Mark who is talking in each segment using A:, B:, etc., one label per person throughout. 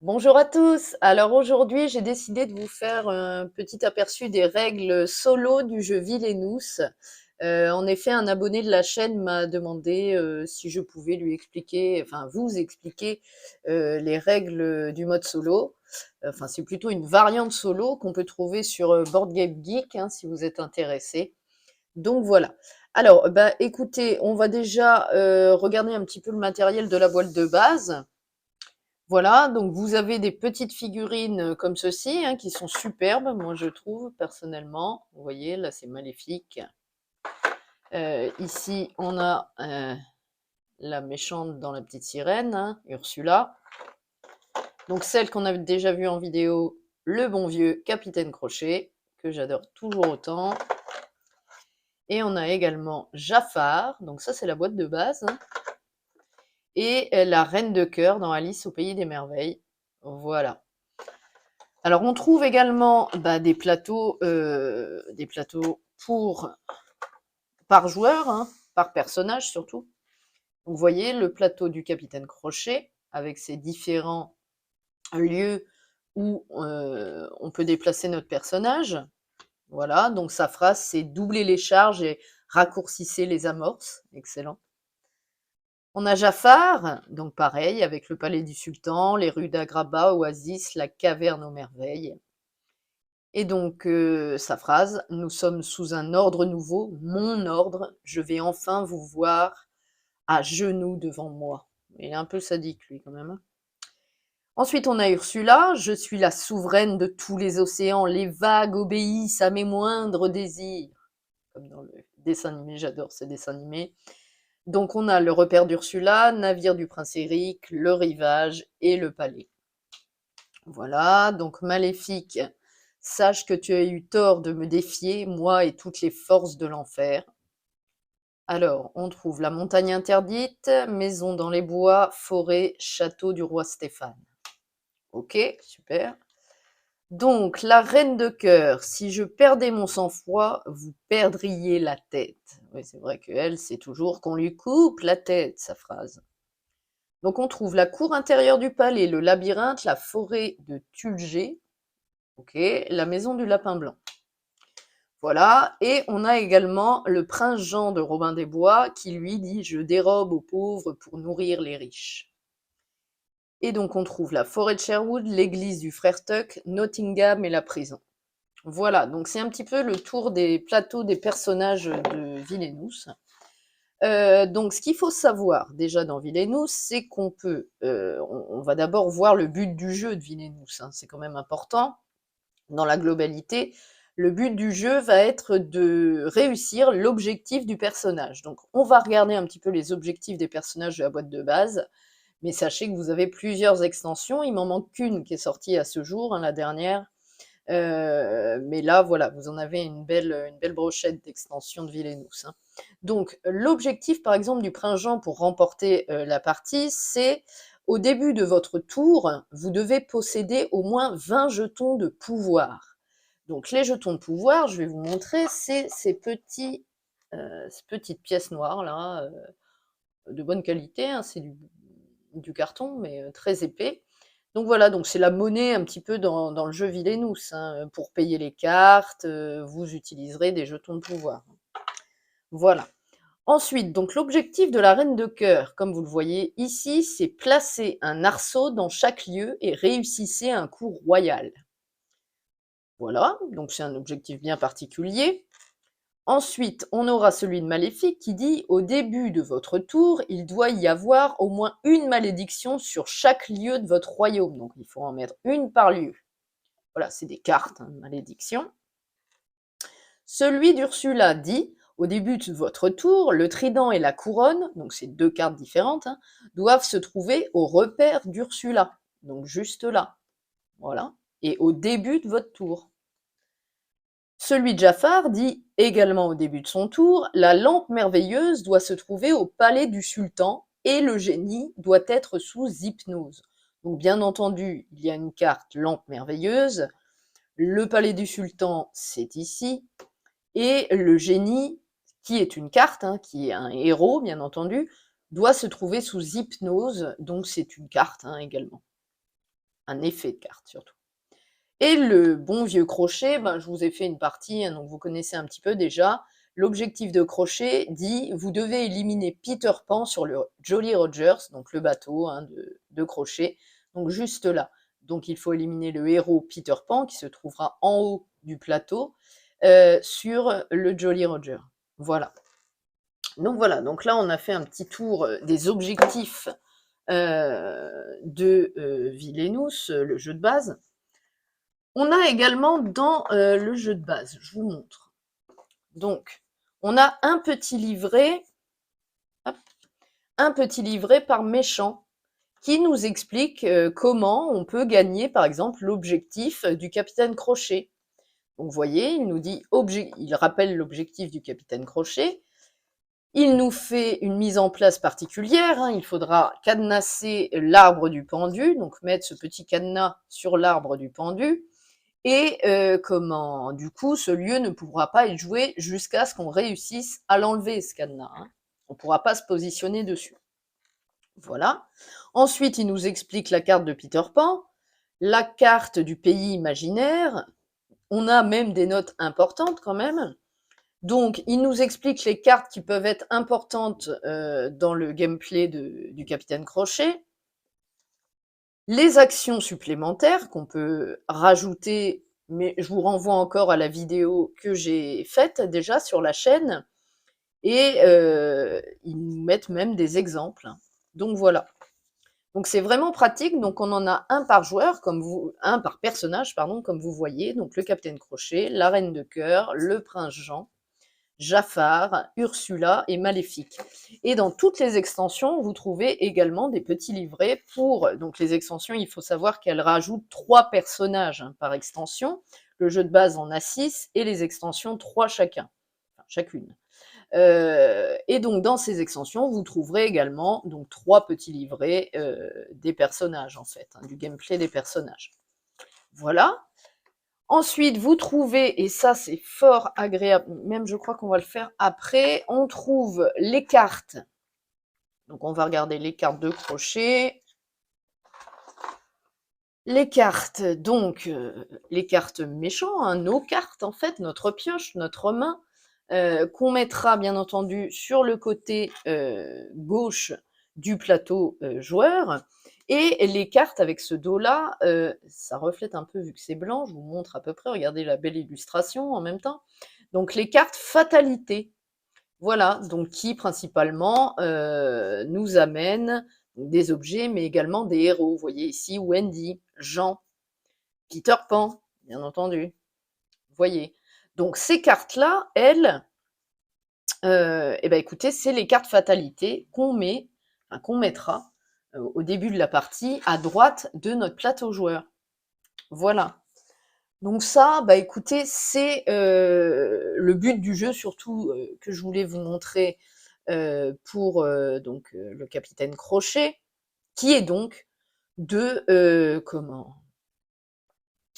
A: Bonjour à tous. Alors aujourd'hui, j'ai décidé de vous faire un petit aperçu des règles solo du jeu Villainous. En effet, un abonné de la chaîne m'a demandé si je pouvais lui expliquer, enfin vous expliquer les règles du mode solo. Enfin, c'est plutôt une variante solo qu'on peut trouver sur Board Game Geek, hein, si vous êtes intéressé. Donc voilà. Alors, bah écoutez, on va déjà regarder un petit peu le matériel de la boîte de base. Voilà, donc vous avez des petites figurines comme ceci, hein, qui sont superbes, moi je trouve personnellement. Vous voyez, là c'est maléfique. Ici, on a la méchante dans La Petite Sirène, hein, Ursula. Donc celle qu'on a déjà vue en vidéo, le bon vieux Capitaine Crochet, que j'adore toujours autant. Et on a également Jafar, donc ça c'est la boîte de base, hein, et la Reine de Cœur dans Alice au Pays des Merveilles. Voilà. Alors on trouve également des plateaux pour par joueur, hein, par personnage surtout. Donc, vous voyez le plateau du Capitaine Crochet avec ses différents lieux où on peut déplacer notre personnage. Voilà, donc sa phrase c'est doubler les charges et raccourcissez les amorces. Excellent. On a Jafar, donc pareil, avec le palais du sultan, les rues d'Agraba, Oasis, la caverne aux merveilles. Et donc, sa phrase: «Nous sommes sous un ordre nouveau, mon ordre, je vais enfin vous voir à genoux devant moi». Il est un peu sadique lui quand même, hein. Ensuite, on a Ursula: «Je suis la souveraine de tous les océans, les vagues obéissent à mes moindres désirs». Comme dans le dessin animé, j'adore ce dessin animé. Donc on a le repère d'Ursula, navire du prince Eric, le rivage et le palais. Voilà, donc Maléfique: sache que tu as eu tort de me défier, moi et toutes les forces de l'enfer. Alors, on trouve la montagne interdite, maison dans les bois, forêt, château du roi Stéphane. Ok, super. Donc, la reine de cœur: si je perdais mon sang-froid, vous perdriez la tête. Oui, c'est vrai qu'elle, c'est toujours qu'on lui coupe la tête, sa phrase. Donc, on trouve la cour intérieure du palais, le labyrinthe, la forêt de Tulgé, ok, la maison du lapin blanc. Voilà, et on a également le prince Jean de Robin des Bois qui lui dit: je dérobe aux pauvres pour nourrir les riches. Et donc on trouve la forêt de Sherwood, l'église du frère Tuck, Nottingham et la prison. Voilà, donc c'est un petit peu le tour des plateaux des personnages de Villainous. Donc ce qu'il faut savoir déjà dans Villainous, c'est qu'on peut, on va d'abord voir le but du jeu de Villainous, hein, c'est quand même important. Dans la globalité, le but du jeu va être de réussir l'objectif du personnage. Donc on va regarder un petit peu les objectifs des personnages de la boîte de base, mais sachez que vous avez plusieurs extensions, il m'en manque qu'une qui est sortie à ce jour, hein, la dernière. Mais là, voilà, vous en avez une belle brochette d'extensions de Villainous, hein. Donc l'objectif, par exemple, du prince Jean pour remporter la partie, c'est au début de votre tour, vous devez posséder au moins 20 jetons de pouvoir. Donc les jetons de pouvoir, je vais vous montrer, c'est ces petites pièces noires là, de bonne qualité, hein, c'est du carton, mais très épais. Donc voilà, donc c'est la monnaie un petit peu dans le jeu Villainous, hein. Pour payer les cartes, vous utiliserez des jetons de pouvoir. Voilà. Ensuite, donc l'objectif de la reine de cœur, comme vous le voyez ici, c'est placer un arceau dans chaque lieu et réussissez un coup royal. Voilà, donc c'est un objectif bien particulier. Ensuite, on aura celui de Maléfique qui dit: au début de votre tour, il doit y avoir au moins une malédiction sur chaque lieu de votre royaume. Donc il faut en mettre une par lieu. Voilà, c'est des cartes, hein, de malédiction. Celui d'Ursula dit: au début de votre tour, le trident et la couronne, donc c'est deux cartes différentes, hein, doivent se trouver au repère d'Ursula. Donc juste là. Voilà. Et au début de votre tour. Celui de Jafar dit également au début de son tour: la lampe merveilleuse doit se trouver au palais du sultan et le génie doit être sous hypnose. Donc bien entendu, il y a une carte lampe merveilleuse, le palais du sultan c'est ici, et le génie, qui est une carte, hein, qui est un héros bien entendu, doit se trouver sous hypnose, donc c'est une carte, hein, également. un effet de carte surtout. Et le bon vieux crochet, ben, je vous ai fait une partie, hein, donc vous connaissez un petit peu déjà. L'objectif de crochet dit, vous devez éliminer Peter Pan sur le Jolly Rogers, donc le bateau hein, de crochet, donc juste là. Donc il faut éliminer le héros Peter Pan qui se trouvera en haut du plateau sur le Jolly Roger. Voilà. Donc voilà, donc là on a fait un petit tour des objectifs de Villainous, le jeu de base. On a également dans le jeu de base, je vous montre. Donc, on a un petit livret, hop, un petit livret par méchant qui nous explique comment on peut gagner, par exemple, l'objectif du capitaine Crochet. Donc, vous voyez, il nous dit, il rappelle l'objectif du capitaine Crochet. Il nous fait une mise en place particulière. Hein. Il faudra cadenasser l'arbre du pendu, donc mettre ce petit cadenas sur l'arbre du pendu. Et du coup, ce lieu ne pourra pas être joué jusqu'à ce qu'on réussisse à l'enlever, ce cadenas. Hein. On ne pourra pas se positionner dessus. Voilà. Ensuite, il nous explique la carte de Peter Pan, la carte du pays imaginaire. On a même des notes importantes quand même. Donc, il nous explique les cartes qui peuvent être importantes dans le gameplay du Capitaine Crochet. Les actions supplémentaires qu'on peut rajouter, mais je vous renvoie encore à la vidéo que j'ai faite déjà sur la chaîne, et ils nous mettent même des exemples. Donc voilà. Donc c'est vraiment pratique, donc on en a un par joueur, un par personnage, pardon, comme vous voyez, donc le Capitaine Crochet, la Reine de Cœur, le Prince Jean, Jafar, Ursula et Maléfique. Et dans toutes les extensions, vous trouvez également des petits livrets pour... Donc les extensions, il faut savoir qu'elles rajoutent 3 personnages hein, par extension. Le jeu de base en a 6 et les extensions 3 chacune. Et donc dans ces extensions, vous trouverez également donc 3 petits livrets des personnages en fait, hein, du gameplay des personnages. Voilà. Ensuite, vous trouvez, et ça c'est fort agréable, même je crois qu'on va le faire après, on trouve les cartes. Donc on va regarder les cartes de crochet. Les cartes, donc les cartes méchants, hein, nos cartes en fait, notre pioche, notre main, qu'on mettra bien entendu sur le côté gauche du plateau joueur. Et les cartes avec ce dos-là, ça reflète un peu vu que c'est blanc, je vous montre à peu près, regardez la belle illustration en même temps. Donc les cartes fatalité, voilà, donc qui principalement nous amènent des objets, mais également des héros. Vous voyez ici Wendy, Jean, Peter Pan, bien entendu. Vous voyez. Donc ces cartes-là, elles, eh ben écoutez, c'est les cartes fatalité qu'on mettra au début de la partie à droite de notre plateau joueur. Voilà. Donc ça, bah écoutez, c'est le but du jeu surtout que je voulais vous montrer pour le Capitaine Crochet, qui est donc de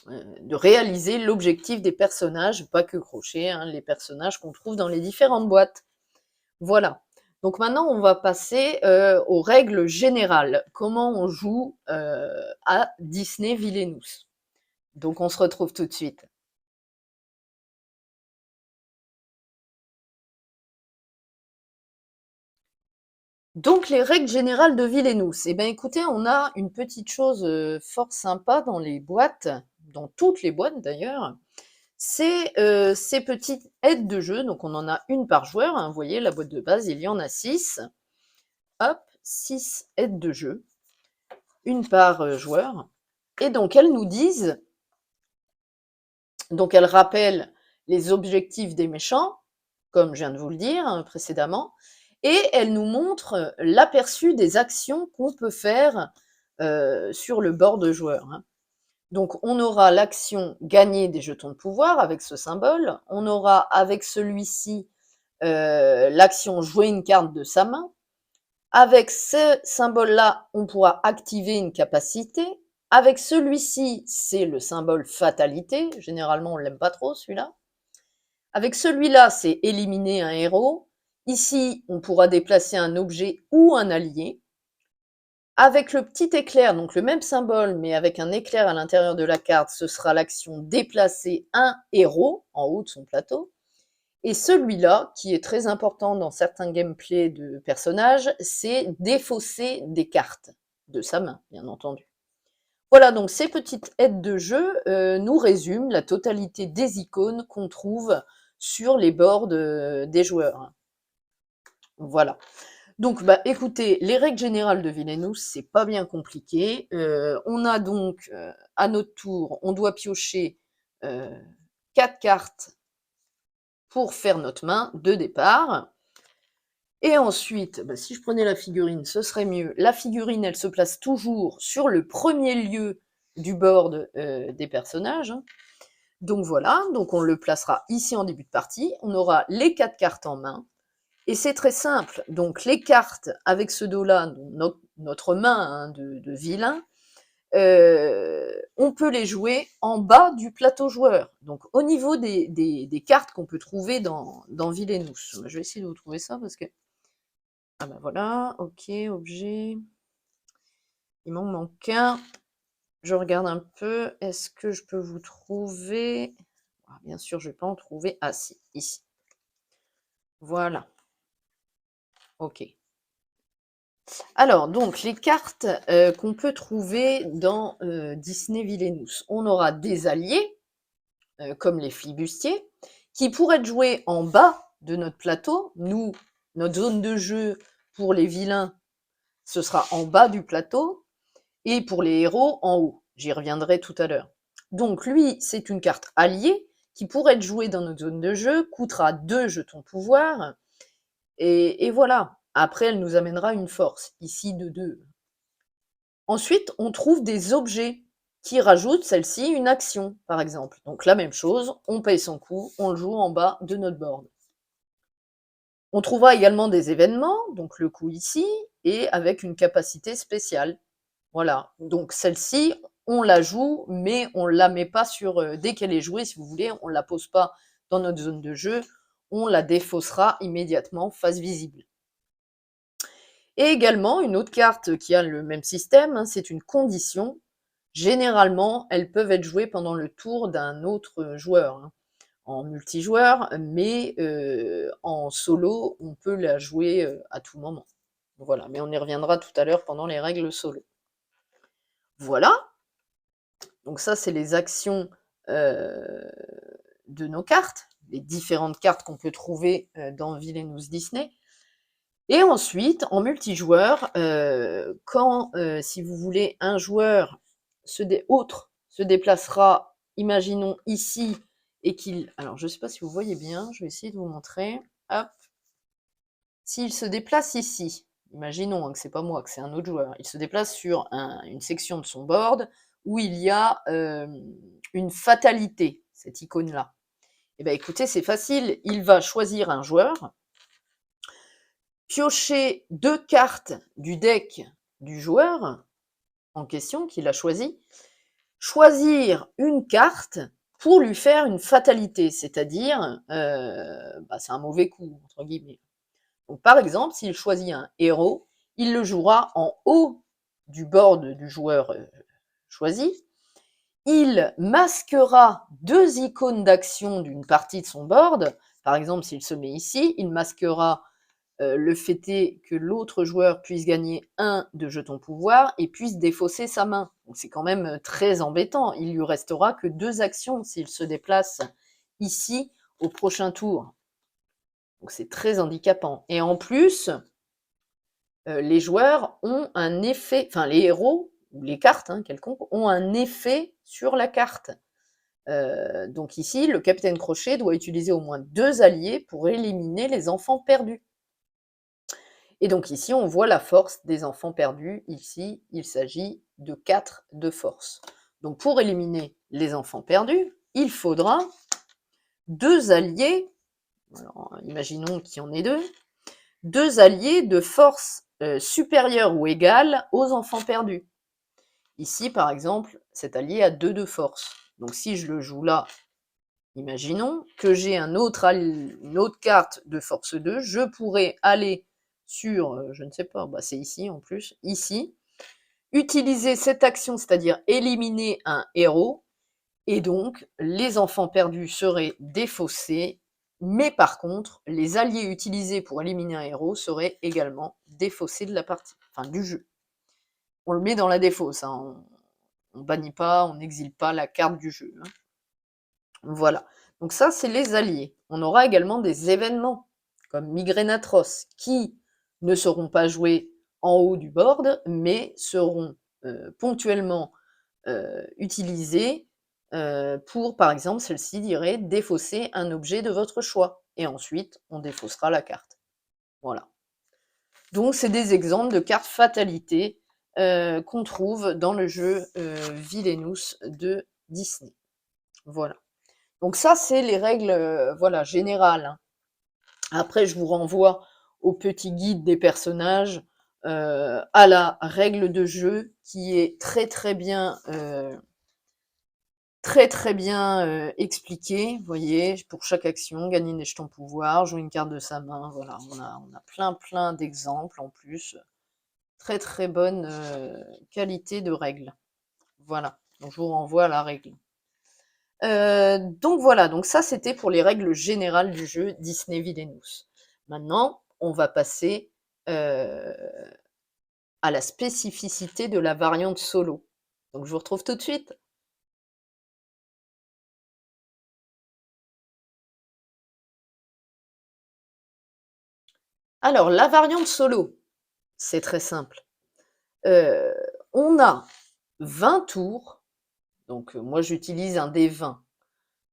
A: de réaliser l'objectif des personnages, pas que Crochet, hein, les personnages qu'on trouve dans les différentes boîtes. Voilà. Donc maintenant, on va passer aux règles générales. Comment on joue à Disney Villainous. Donc on se retrouve tout de suite. Donc les règles générales de Villainous. Eh bien écoutez, on a une petite chose fort sympa dans les boîtes, dans toutes les boîtes d'ailleurs, c'est ces petites aides de jeu. Donc on en a une par joueur, hein. Vous voyez, la boîte de base, il y en a 6. Hop, 6 aides de jeu, une par joueur. Et donc elles nous disent, donc elles rappellent les objectifs des méchants, comme je viens de vous le dire hein, précédemment, et elles nous montrent l'aperçu des actions qu'on peut faire sur le bord de joueur. Hein. Donc on aura l'action gagner des jetons de pouvoir avec ce symbole, on aura avec celui-ci l'action jouer une carte de sa main, avec ce symbole-là, on pourra activer une capacité, avec celui-ci, c'est le symbole fatalité, généralement on l'aime pas trop celui-là, avec celui-là, c'est éliminer un héros, ici on pourra déplacer un objet ou un allié, Avec le petit éclair, donc le même symbole, mais avec un éclair à l'intérieur de la carte, ce sera l'action déplacer un héros en haut de son plateau. Et celui-là, qui est très important dans certains gameplays de personnages, c'est défausser des cartes de sa main, bien entendu. Voilà, donc ces petites aides de jeu nous résument la totalité des icônes qu'on trouve sur les boards des joueurs. Voilà. Donc, bah, écoutez, les règles générales de Villainous, c'est pas bien compliqué. On a donc, à notre tour, on doit piocher 4 cartes pour faire notre main de départ. Et ensuite, bah, si je prenais la figurine, ce serait mieux. La figurine, elle se place toujours sur le premier lieu du board des personnages. Donc voilà, donc on le placera ici en début de partie. On aura les 4 cartes en main. Et c'est très simple. Donc les cartes avec ce dos-là, notre main hein, de vilain, on peut les jouer en bas du plateau joueur. Donc au niveau des cartes qu'on peut trouver dans Villainous. Je vais essayer de vous trouver ça parce que... Ah ben voilà, ok, objet. Il m'en manque un. Je regarde un peu. Est-ce que je peux vous trouver... Ah, bien sûr, je ne vais pas en trouver. Ah si, ici. Voilà. Ok. Alors, donc, les cartes qu'on peut trouver dans Disney Villainous. On aura des alliés, comme les flibustiers, qui pourraient être joués en bas de notre plateau. Nous, notre zone de jeu pour les vilains, ce sera en bas du plateau, et pour les héros, en haut. J'y reviendrai tout à l'heure. Donc, lui, c'est une carte alliée qui pourrait être jouée dans notre zone de jeu, coûtera 2 jetons pouvoir, et voilà. Après, elle nous amènera une force, ici de 2. Ensuite, on trouve des objets qui rajoutent celle-ci une action, par exemple. Donc la même chose, on paye son coup, on le joue en bas de notre board. On trouvera également des événements, donc le coup ici, et avec une capacité spéciale. Voilà, donc celle-ci, on la joue, mais on ne la met pas sur... dès qu'elle est jouée, si vous voulez, on ne la pose pas dans notre zone de jeu, on la défaussera immédiatement face visible. Et également, une autre carte qui a le même système, hein, c'est une condition. Généralement, elles peuvent être jouées pendant le tour d'un autre joueur, hein, en multijoueur, mais en solo, on peut la jouer à tout moment. Voilà, mais on y reviendra tout à l'heure pendant les règles solo. Voilà, donc ça c'est les actions de nos cartes, les différentes cartes qu'on peut trouver dans Villainous Disney. Et ensuite, en multijoueur, quand, si vous voulez, un joueur autre se déplacera, imaginons ici, et qu'il... Alors, je ne sais pas si vous voyez bien, je vais essayer de vous montrer. Hop. S'il se déplace ici, imaginons hein, que c'est pas moi, que c'est un autre joueur, il se déplace sur une section de son board où il y a une fatalité, cette icône-là. Eh bien, écoutez, c'est facile, il va choisir un joueur, piocher 2 cartes du deck du joueur en question qu'il a choisi, choisir une carte pour lui faire une fatalité, c'est-à-dire, c'est un mauvais coup, entre guillemets. Donc, par exemple, s'il choisit un héros, il le jouera en haut du board du joueur choisi. Il masquera 2 icônes d'action d'une partie de son board. Par exemple, s'il se met ici, il masquera le fait est que l'autre joueur puisse gagner 1 de jetons pouvoir et puisse défausser sa main. Donc c'est quand même très embêtant. Il lui restera que 2 actions s'il se déplace ici au prochain tour. Donc c'est très handicapant. Et en plus, les joueurs ont un effet, enfin les héros, ou les cartes hein, quelconques, ont un effet sur la carte. Donc ici, le capitaine Crochet doit utiliser au moins 2 alliés pour éliminer les enfants perdus. Et donc ici, on voit la force des enfants perdus. Ici, il s'agit de 4 de force. Donc pour éliminer les enfants perdus, il faudra 2 alliés, alors, imaginons qu'il y en ait 2, 2 alliés de force supérieure ou égale aux enfants perdus. Ici, par exemple, cet allié a 2 de force. Donc si je le joue là, imaginons que j'ai une autre carte de force 2, je pourrais aller sur, je ne sais pas, c'est ici en plus, ici, utiliser cette action, c'est-à-dire éliminer un héros, et donc les enfants perdus seraient défaussés, mais par contre, les alliés utilisés pour éliminer un héros seraient également défaussés de la partie, enfin du jeu. On le met dans la défausse, hein, on bannit pas, on n'exile pas la carte du jeu. Hein. Voilà. Donc ça, c'est les alliés. On aura également des événements, comme Migraine atroce, qui ne seront pas joués en haut du board, mais seront ponctuellement utilisés pour, par exemple, celle-ci dirait défausser un objet de votre choix. Et ensuite, on défaussera la carte. Voilà. Donc, c'est des exemples de cartes fatalité qu'on trouve dans le jeu Villainous de Disney. Voilà. Donc ça, c'est les règles voilà, générales. Hein. Après, je vous renvoie au petit guide des personnages, à la règle de jeu qui est très très bien expliquée. Vous voyez, pour chaque action, gagner des jetons pouvoir, jouer une carte de sa main. Voilà, on a plein d'exemples en plus. Très très bonne qualité de règles. Voilà, donc je vous renvoie à la règle. Donc voilà, donc ça c'était pour les règles générales du jeu Disney Villainous. Maintenant, on va passer à la spécificité de la variante solo. Donc je vous retrouve tout de suite. Alors, la variante solo, c'est très simple. On a 20 tours, donc moi j'utilise un dé 20.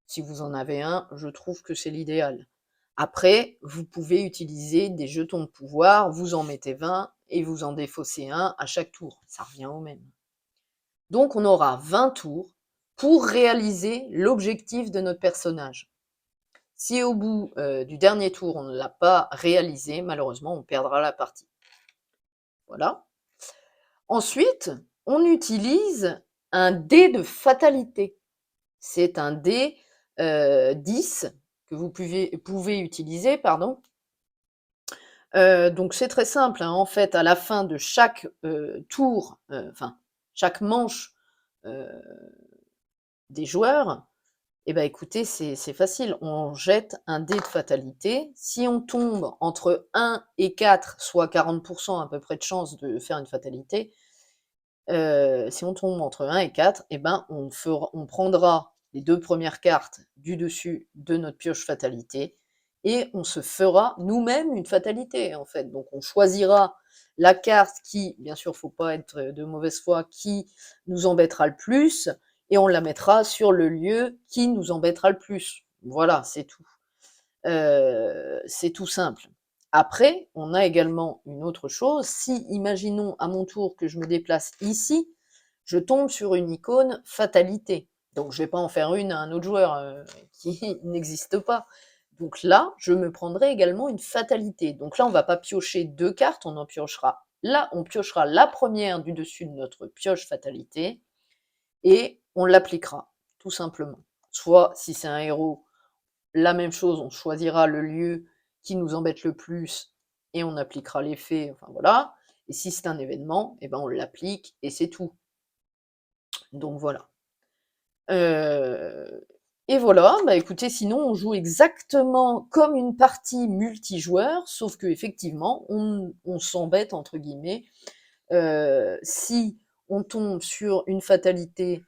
A: Si vous en avez un, je trouve que c'est l'idéal. Après, vous pouvez utiliser des jetons de pouvoir, vous en mettez 20 et vous en défaussez un à chaque tour. Ça revient au même. Donc on aura 20 tours pour réaliser l'objectif de notre personnage. Si au bout du dernier tour on ne l'a pas réalisé, malheureusement on perdra la partie. Voilà. Ensuite, on utilise un dé de fatalité. C'est un dé 10 que vous pouvez utiliser, pardon. Donc c'est très simple, hein. En fait, à la fin de chaque tour, enfin chaque manche des joueurs, eh ben écoutez, c'est facile. On jette un dé de fatalité. Si on tombe entre 1 et 4, soit 40% à peu près de chance de faire une fatalité, si on tombe entre 1 et 4, eh ben on prendra les 2 premières cartes du dessus de notre pioche fatalité et on se fera nous-mêmes une fatalité, en fait. Donc on choisira la carte qui, bien sûr, faut pas être de mauvaise foi, qui nous embêtera le plus et on la mettra sur le lieu qui nous embêtera le plus. Voilà, c'est tout. C'est tout simple. Après, on a également une autre chose. Si, imaginons à mon tour que je me déplace ici, je tombe sur une icône fatalité. Donc je vais pas en faire une à un autre joueur qui n'existe pas. Donc là, je me prendrai également une fatalité. Donc là, on va pas piocher 2 cartes, on en piochera là, on piochera la première du dessus de notre pioche fatalité et on l'appliquera, tout simplement. Soit si c'est un héros, la même chose, on choisira le lieu qui nous embête le plus et on appliquera l'effet, enfin voilà. Et si c'est un événement, eh ben on l'applique et c'est tout. Donc voilà. Et voilà, bah écoutez, sinon on joue exactement comme une partie multijoueur, sauf que effectivement, on s'embête entre guillemets si on tombe sur une fatalité,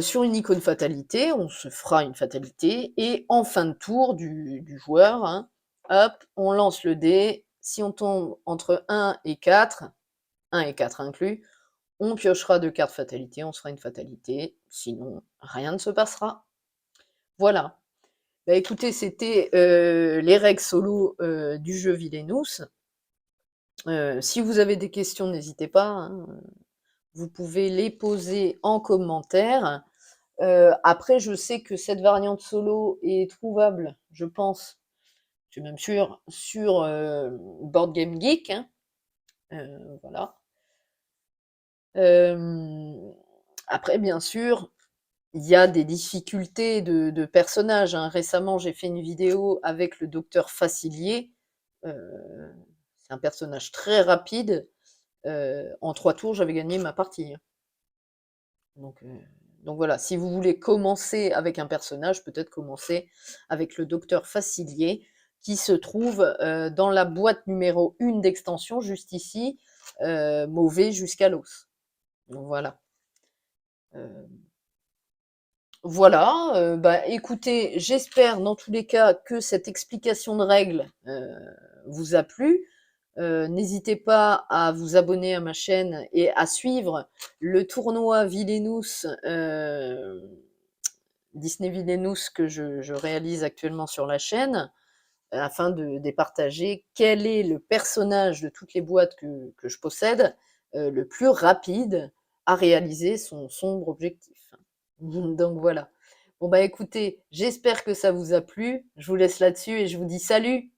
A: sur une icône fatalité, on se fera une fatalité, et en fin de tour du joueur, hein, hop, on lance le dé. Si on tombe entre 1 et 4, 1 et 4 inclus, on piochera 2 cartes fatalité, on se fera une fatalité, sinon rien ne se passera. Voilà. Bah écoutez, c'était les règles solo du jeu Villainous. Si vous avez des questions, n'hésitez pas, hein, vous pouvez les poser en commentaire. Après, je sais que cette variante solo est trouvable, je pense, je suis même sûre, sur Board Game Geek. Hein. Voilà. Après, bien sûr, il y a des difficultés de personnages. Hein. Récemment, j'ai fait une vidéo avec le docteur Facilier. C'est un personnage très rapide. en 3 tours, j'avais gagné ma partie, hein. Donc, heu, donc voilà, si vous voulez commencer avec un personnage, peut-être commencer avec le docteur Facilier qui se trouve, dans la boîte numéro 1 d'extension, juste ici, mauvais jusqu'à l'os. Donc voilà. Heu, voilà, bah, écoutez, j'espère dans tous les cas que cette explication de règles, vous a plu. N'hésitez pas à vous abonner à ma chaîne et à suivre le tournoi Villainous, Disney Villainous que je réalise actuellement sur la chaîne, afin de départager quel est le personnage de toutes les boîtes que je possède, le plus rapide à réaliser son sombre objectif. Donc voilà. Bon bah écoutez, j'espère que ça vous a plu. Je vous laisse là-dessus et je vous dis salut!